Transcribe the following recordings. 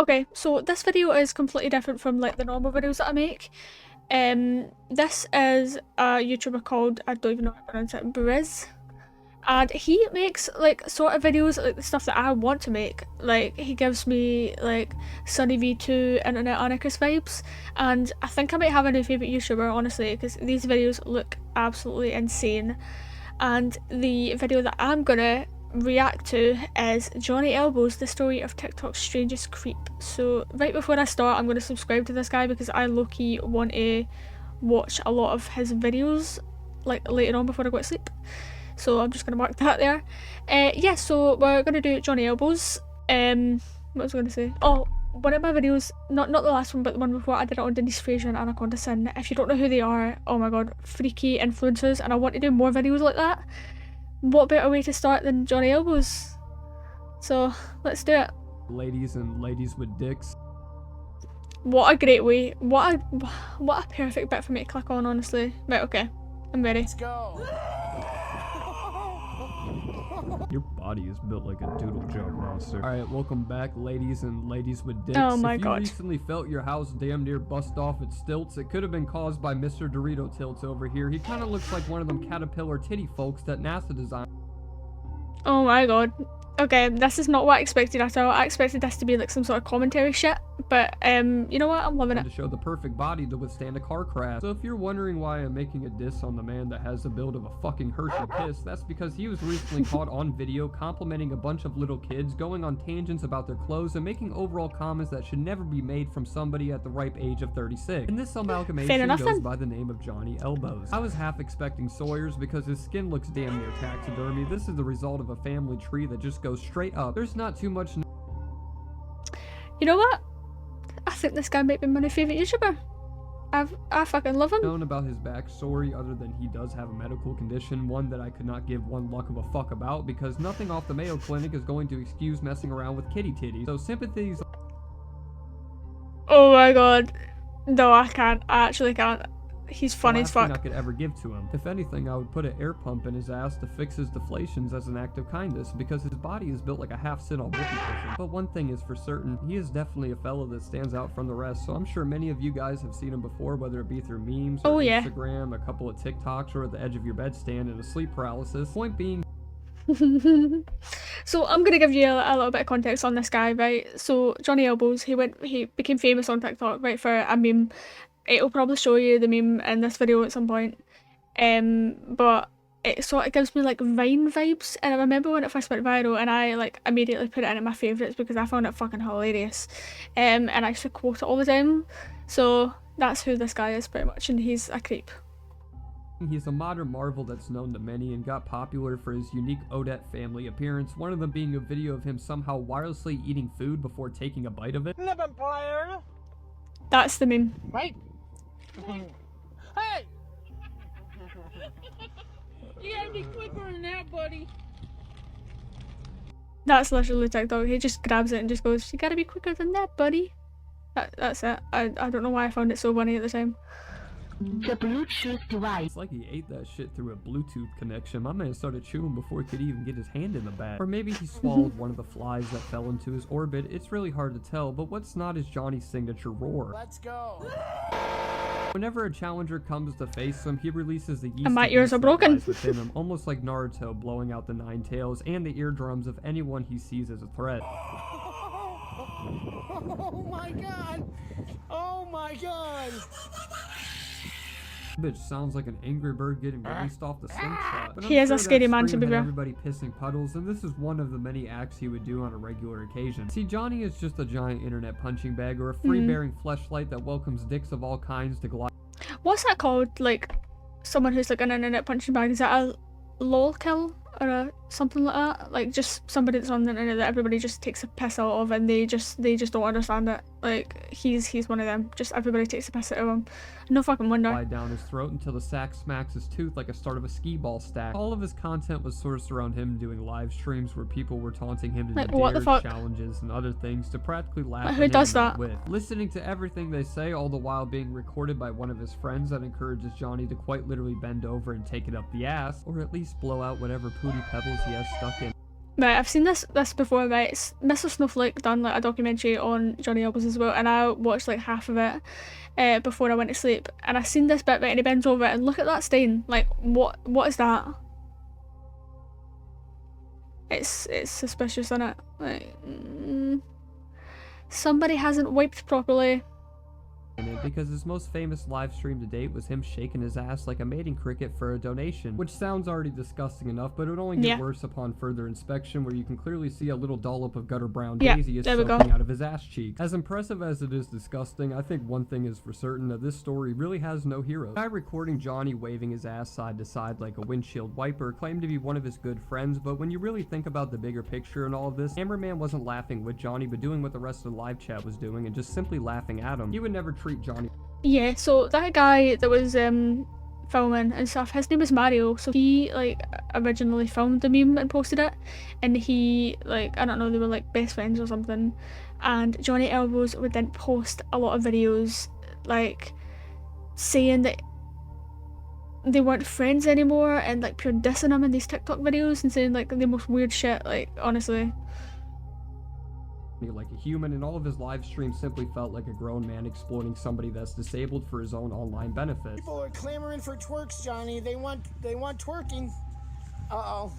okay, so this video is completely different from like the normal videos that I make. This is a YouTuber called, I don't even know how to pronounce it, Briz. And he makes like sort of videos like the stuff that I want to make. Like he gives me like Sunny V2 Internet Anarchist vibes, and I think I might have a new favourite YouTuber honestly, because these videos look absolutely insane. And the video that I'm gonna react to is Johnny Elbows, the story of TikTok's strangest creep. So right before I start, I'm gonna subscribe to this guy because I low-key want to watch a lot of his videos like later on before I go to sleep. So I'm just gonna mark that there. Yeah, so we're gonna do Johnny Elbows. What was I gonna say? Oh, one of my videos, not the last one, but the one before, I did it on Denise Fraser and Anaconda Sin. If you don't know who they are, oh my god, freaky influencers, and I want to do more videos like that. What better way to start than Johnny Elbows? So let's do it. Ladies and ladies with dicks. What a great way. What a perfect bit for me to click on, honestly. Right, okay. I'm ready. Let's go. Your body is built like a doodle jump monster. Alright, welcome back, ladies and ladies with dicks. Oh my god. If you recently felt your house damn near bust off its stilts, it could have been caused by Mr. Dorito Tilts over here. He kind of looks like one of them caterpillar titty folks that NASA designed. Oh my god. Okay, this is not what I expected at all. I expected this to be like some sort of commentary shit, but you know what? I'm loving it. To show the perfect body to withstand a car crash. So if you're wondering why I'm making a diss on the man that has the build of a fucking Hershey piss, that's because he was recently caught on video complimenting a bunch of little kids, going on tangents about their clothes, and making overall comments that should never be made from somebody at the ripe age of 36. And this amalgamation goes by the name of Johnny Elbows. I was half expecting Sawyer's because his skin looks damn near taxidermy. This is the result of a family tree that just goes straight up. There's not too much. You know what? I think this guy might be my new favourite YouTuber. I fucking love him. Known about his backstory other than he does have a medical condition, one that I could not give one luck of a fuck about, because nothing off the Mayo Clinic is going to excuse messing around with kitty titties. So sympathies. Oh my god. No, I can't. I actually can't. He's funny as fuck. I could ever give to him. If anything, I would put an air pump in his ass to fix his deflations as an act of kindness, because his body is built like a half sit on whoopee cushion. But one thing is for certain, he is definitely a fellow that stands out from the rest, so I'm sure many of you guys have seen him before, whether it be through memes, or Instagram, a couple of TikToks, or at the edge of your bedstand in a sleep paralysis. Point being, so I'm gonna give you a little bit of context on this guy, right? So Johnny Elbows, he became famous on TikTok, right, for a meme. It'll probably show you the meme in this video at some point, but it sort of gives me like Vine vibes, and I remember when it first went viral and I like immediately put it into my favourites because I found it fucking hilarious, and I used to quote it all the time. So that's who this guy is pretty much, and he's a creep. He's a modern marvel that's known to many and got popular for his unique Odette family appearance, one of them being a video of him somehow wirelessly eating food before taking a bite of it. That's the meme. Right. Hey! You gotta be quicker than that, buddy. That's literally TikTok. He just grabs it and just goes, "You gotta be quicker than that, buddy." That's it. I don't know why I found it so funny at the time. The Bluetooth device. It's like he ate that shit through a Bluetooth connection. My man started chewing before he could even get his hand in the bag. Or maybe he swallowed one of the flies that fell into his orbit. It's really hard to tell, but what's not is Johnny's signature roar. Let's go. Whenever a challenger comes to face him, he releases the yeast and my ears are broken within him, almost like Naruto blowing out the 9 tails and the eardrums of anyone he sees as a threat. Oh my god! Oh my god! Bitch sounds like an angry bird getting released off the slingshot. He is a scary man to be fair. Everybody pissing puddles, and this is one of the many acts he would do on a regular occasion. See, Johnny is just a giant internet punching bag or a free-bearing fleshlight that welcomes dicks of all kinds to glide. What's that called? Like someone who's like an internet punching bag? Is that a lol kill or something like that? Like just somebody that's on the internet that everybody just takes a piss out of, and they just don't understand it. Like he's one of them. Just everybody takes a piss out of him. No fucking wonder. Slide down his throat until the sack smacks his tooth like a start of a skee ball stack. All of his content was sourced around him doing live streams where people were taunting him to do dares, challenges, and other things to practically laugh at him. Who does that? With. Listening to everything they say, all the while being recorded by one of his friends that encourages Johnny to quite literally bend over and take it up the ass, or at least blow out whatever pooty pebbles he has stuck in. Right, I've seen this before, right? It's Mr. Snowflake done like a documentary on Johnny Elbows as well, and I watched like half of it before I went to sleep, and I seen this bit, right, and he bends over and look at that stain. Like, what is that? It's suspicious, isn't it? Like, somebody hasn't wiped properly. in it because his most famous live stream to date was him shaking his ass like a mating cricket for a donation, which sounds already disgusting enough, but it would only get worse upon further inspection, where you can clearly see a little dollop of gutter brown daisy is soaking out of his ass cheek. As impressive as it is disgusting, I think one thing is for certain, that this story really has no heroes. The guy recording Johnny waving his ass side to side like a windshield wiper claimed to be one of his good friends, but when you really think about the bigger picture in all of this, cameraman wasn't laughing with Johnny but doing what the rest of the live chat was doing and just simply laughing at him. He would never treat Johnny. Yeah, so that guy that was filming and stuff, his name is Mario, so he like originally filmed the meme and posted it, and he, like, I don't know, they were like best friends or something, and Johnny Elbows would then post a lot of videos like saying that they weren't friends anymore and like pure dissing him in these TikTok videos and saying like the most weird shit, like, honestly. Like a human, and all of his live streams simply felt like a grown man exploiting somebody that's disabled for his own online benefits. People are clamoring for twerks, Johnny. They want twerking. Uh-oh.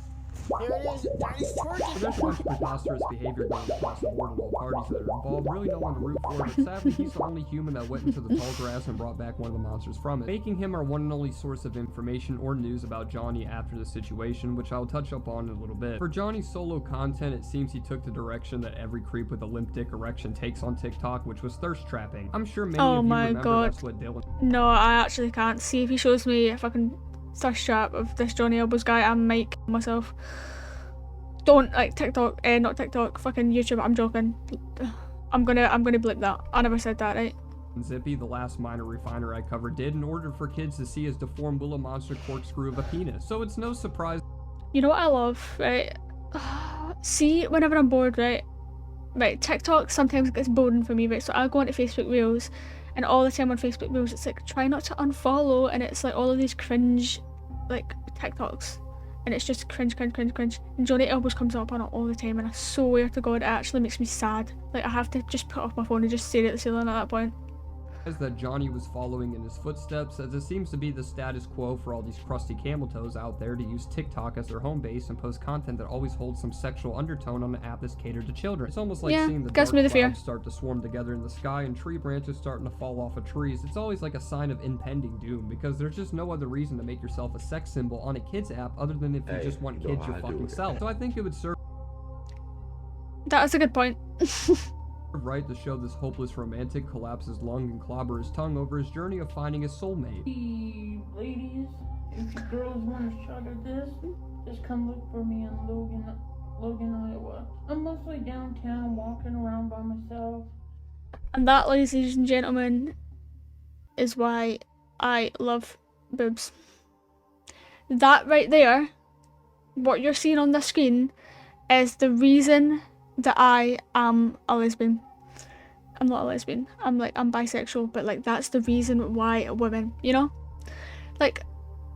There it is. Johnny's twerking. So there's a bunch of preposterous behavior going across the board in all parties that are involved. Really no one to root for, but sadly he's the only human that went into the tall grass and brought back one of the monsters from it, making him our one and only source of information or news about Johnny after the situation, which I'll touch up on in a little bit. For Johnny's solo content, it seems he took the direction that every creep with a limp dick erection takes on TikTok, which was thirst trapping. I'm sure many of you remember that's what Dylan... No, I actually can't. See if he shows me if I can thirst trap of this Johnny Elbows guy, I might kill myself. Don't, like, TikTok, not TikTok, fucking YouTube, I'm joking. I'm gonna bleep that. I never said that, right? Zippy, the last minor refiner I covered, did in order for kids to see his deformed Willow monster corkscrew of a penis. So it's no surprise. You know what I love, right? See, whenever I'm bored, right? Right, TikTok sometimes gets boring for me, right? So I'll go onto Facebook Reels, and all the time on Facebook Reels, it's like, try not to unfollow, and it's like all of these cringe, like, TikToks. And it's just cringe. And Johnny Elbows comes up on it all the time, and I swear to God, it actually makes me sad. Like, I have to just put off my phone and just stare at the ceiling at that point. That Johnny was following in his footsteps, as it seems to be the status quo for all these crusty camel toes out there to use TikTok as their home base and post content that always holds some sexual undertone on an app that's catered to children. It's almost like seeing the dark clouds start to swarm together in the sky and tree branches starting to fall off of trees. It's always like a sign of impending doom, because there's just no other reason to make yourself a sex symbol on a kid's app other than if you just want kids your fucking self. So I think it would serve... That's a good point. right to show this hopeless romantic collapse his lung and clobber his tongue over his journey of finding his soulmate. Hey, ladies, if you girls want a shot of this, just come look for me in Logan, Iowa. I'm mostly downtown walking around by myself. And that, ladies and gentlemen, is why I love boobs. That right there, what you're seeing on the screen, is the reason that I am a lesbian. I'm not a lesbian. I'm bisexual, but like that's the reason why women, you know? Like,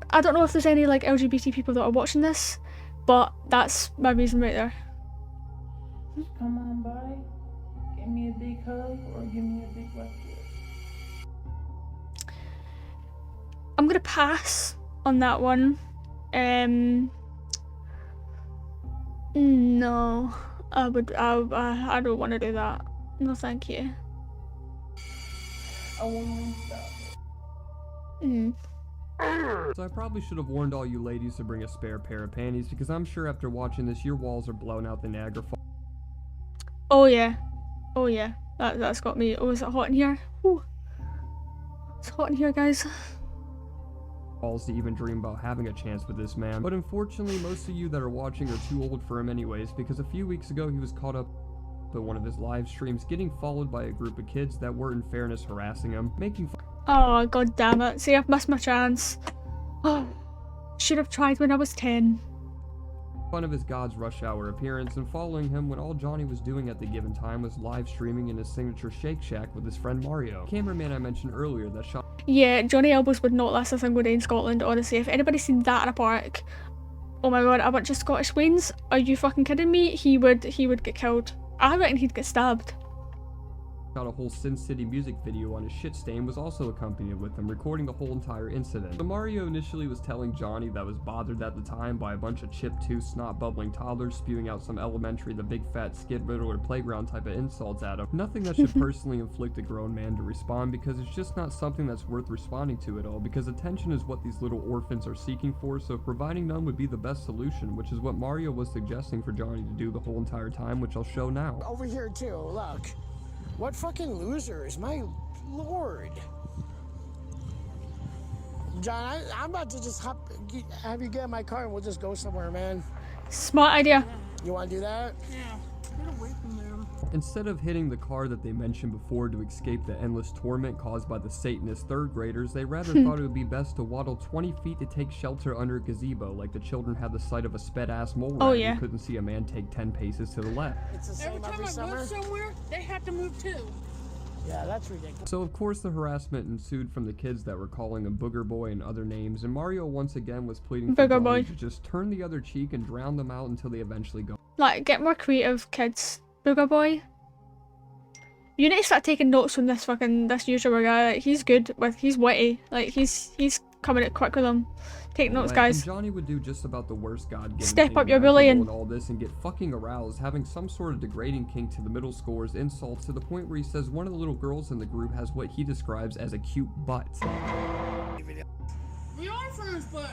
I don't know if there's any like LGBT people that are watching this, but that's my reason right there. Just come on by, give me a big hug or give me a big wet kiss. I'm gonna pass on that one. No. I don't want to do that. No, thank you. I won't stop. So I probably should have warned all you ladies to bring a spare pair of panties, because I'm sure after watching this, your walls are blown out the Niagara Falls. Oh yeah. That's got me. Oh, is it hot in here? Ooh. It's hot in here, guys. To even dream about having a chance with this man. But unfortunately, most of you that are watching are too old for him anyways, because a few weeks ago he was caught up at one of his live streams getting followed by a group of kids that were in fairness harassing him, making fun. Oh, god damn it. See, I've missed my chance. Oh, should have tried when I was 10. Fun of his God's rush hour appearance and following him when all Johnny was doing at the given time was live streaming in his signature Shake Shack with his friend Mario. Cameraman I mentioned earlier that shot... Yeah, Johnny Elbows would not last a single day in Scotland, honestly. If anybody's seen that in a park, oh my god, a bunch of Scottish Waynes? Are you fucking kidding me? He would get killed. I reckon he'd get stabbed. Got a whole Sin City music video on his shit stain was also accompanied with him, recording the whole entire incident. So Mario initially was telling Johnny that was bothered at the time by a bunch of chip-tooth, snot-bubbling toddlers spewing out some elementary the big fat skid riddler playground type of insults at him. Nothing that should personally inflict a grown man to respond, because it's just not something that's worth responding to at all, because attention is what these little orphans are seeking for, so providing none would be the best solution, which is what Mario was suggesting for Johnny to do the whole entire time, which I'll show now. Over here too, look. What fucking losers, my lord. John, I'm about to just have you get in my car and we'll just go somewhere, man. Smart idea. You want to do that? Yeah. Get away from them. Instead of hitting the car that they mentioned before to escape the endless torment caused by the Satanist third graders, they rather thought it would be best to waddle 20 feet to take shelter under a gazebo, like the children had the sight of a sped-ass mole rat who couldn't see a man take 10 paces to the left. It's the same Every time I summer. move somewhere, they have to move too. Yeah, that's ridiculous. So of course the harassment ensued from the kids that were calling him Booger Boy and other names, and Mario once again was pleading for Booger Boy Johnny to just turn the other cheek and drown them out until they eventually go. Like, get more creative, kids. Booger Boy. You need to start taking notes from this YouTuber guy. Like, he's good he's witty. Like, he's coming at quick with them. Take notes, guys. And Johnny would do just about the worst God-given Step thing up your imaginable bullying. in all this and get fucking aroused, having some sort of degrading kink to the middle schoolers' insults to the point where he says one of the little girls in the group has what he describes as a cute butt. We are friends, but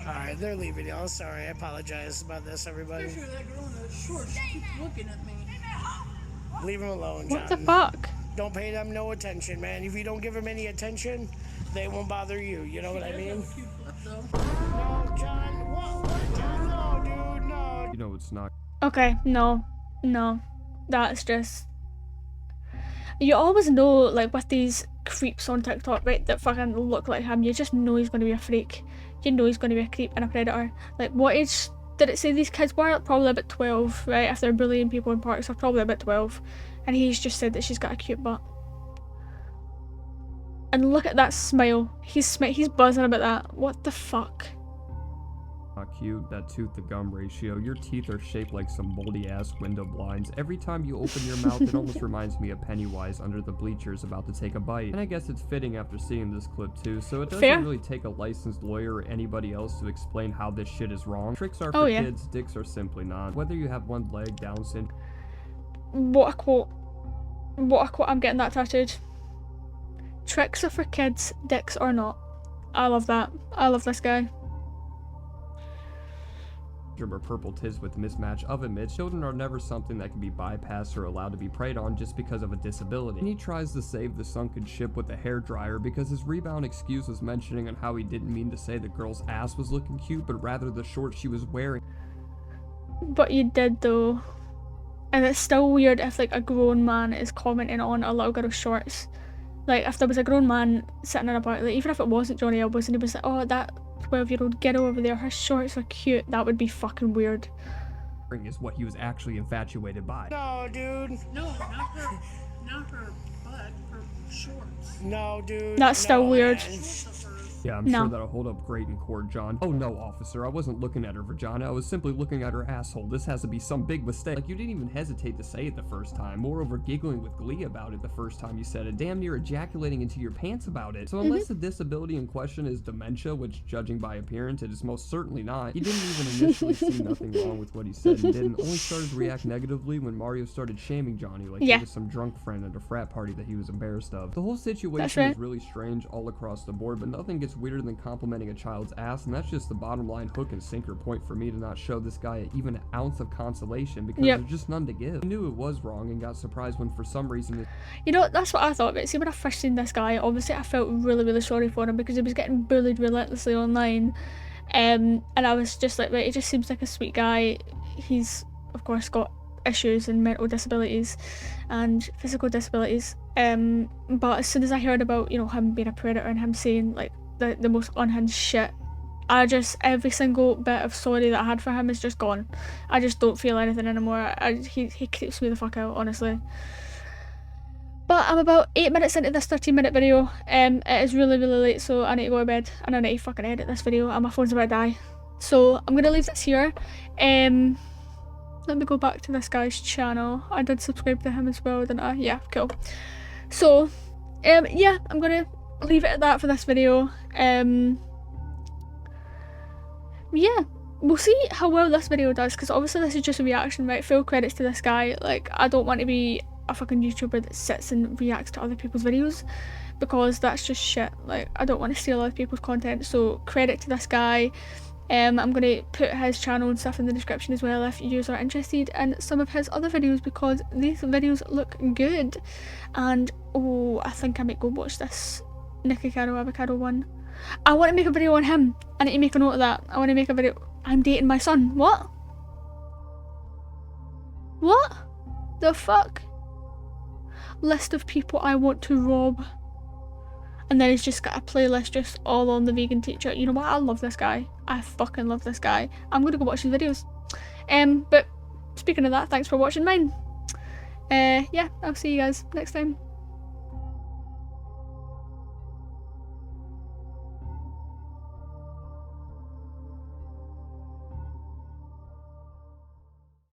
Alright, they're leaving you. I'm sorry. I apologize about this, everybody. especially that girl in the shorts keeps looking at me. Leave them alone, John. What the fuck? Don't pay them no attention, man. If you don't give them any attention, they won't bother you. You know what I mean? Cute butt, though. No, John. What? John? No, dude, no. You know it's not. Okay, no. That's just... You always know, like, with these creeps on TikTok, right, that fucking look like him, you just know he's going to be a freak. You know he's going to be a creep and a predator. Like, what age did it say these kids were? Probably about 12, right? If they're bullying people in parks, they're probably about 12. And he's just said that she's got a cute butt. And look at that smile. He's buzzing about that. What the fuck? Not cute. That tooth to gum ratio. Your teeth are shaped like some moldy ass window blinds. Every time you open your mouth, it almost reminds me of Pennywise under the bleachers about to take a bite. And I guess it's fitting after seeing this clip too, so it doesn't really take a licensed lawyer or anybody else to explain how this shit is wrong. Tricks are for kids, dicks are simply not. Whether you have one leg, Down syndrome. What a quote. What a quote. I'm getting that tattooed. Tricks are for kids, dicks are not. I love that. I love this guy. Or purple tiz with mismatch of image, children are never something that can be bypassed or allowed to be preyed on just because of a disability. And he tries to save the sunken ship with a hairdryer because his rebound excuse was mentioning on how he didn't mean to say the girl's ass was looking cute, but rather the shorts she was wearing. But you did though. And it's still weird if like a grown man is commenting on a little girl's shorts. Like if there was a grown man sitting in a bar, like even if it wasn't Johnny Elbows and he was like, oh, that 12-year-old girl over there, her shorts are cute, that would be fucking weird. Is what he was actually infatuated by. No, dude. No, not her butt, her shorts. No, dude. That's still weird. Man. Yeah, I'm sure that'll hold up great in court, John. Oh no, officer, I wasn't looking at her vagina, I was simply looking at her asshole. This has to be some big mistake. Like, you didn't even hesitate to say it the first time, moreover giggling with glee about it the first time you said it, damn near ejaculating into your pants about it. So unless the disability in question is dementia, which judging by appearance it is most certainly not, he didn't even initially see nothing wrong with what he said and didn't, only started to react negatively when Mario started shaming Johnny like he was some drunk friend at a frat party that he was embarrassed of. The whole situation is really strange all across the board, but nothing gets weirder than complimenting a child's ass, and that's just the bottom line hook and sinker point for me to not show this guy even an ounce of consolation because there's just none to give. I knew it was wrong and got surprised when for some reason you know, that's what I thought, but see when I first seen this guy, obviously I felt really sorry for him because he was getting bullied relentlessly online, and I was just like, right, he just seems like a sweet guy. He's of course got issues and mental disabilities and physical disabilities, but as soon as I heard about, you know, him being a predator and him saying like the most unhinged shit, every single bit of sorry that I had for him is just gone. I just don't feel anything anymore. He creeps me the fuck out, honestly. But I'm about 8 minutes into this 13-minute video. It is really late, so I need to go to bed and I need to fucking edit this video and my phone's about to die. So I'm gonna leave this here. Let me go back to this guy's channel. I did subscribe to him as well, didn't I? Yeah, cool. So yeah, I'm gonna leave it at that for this video. Yeah, we'll see how well this video does, because obviously this is just a reaction, right? Full credits to this guy. Like, I don't want to be a fucking YouTuber that sits and reacts to other people's videos, because that's just shit. Like, I don't want to steal other people's content, so credit to this guy. I'm going to put his channel and stuff in the description as well if you are interested in some of his other videos, because these videos look good. And oh, I think I might go watch this Nicky Caro Avocado one. I want to make a video on him. I need to make a note of that. I want to make a video. I'm dating my son. What? What the fuck? List of people I want to rob. And then he's just got a playlist just all on the vegan teacher. You know what? I love this guy. I fucking love this guy. I'm gonna go watch his videos. But speaking of that, thanks for watching mine. Yeah, I'll see you guys next time.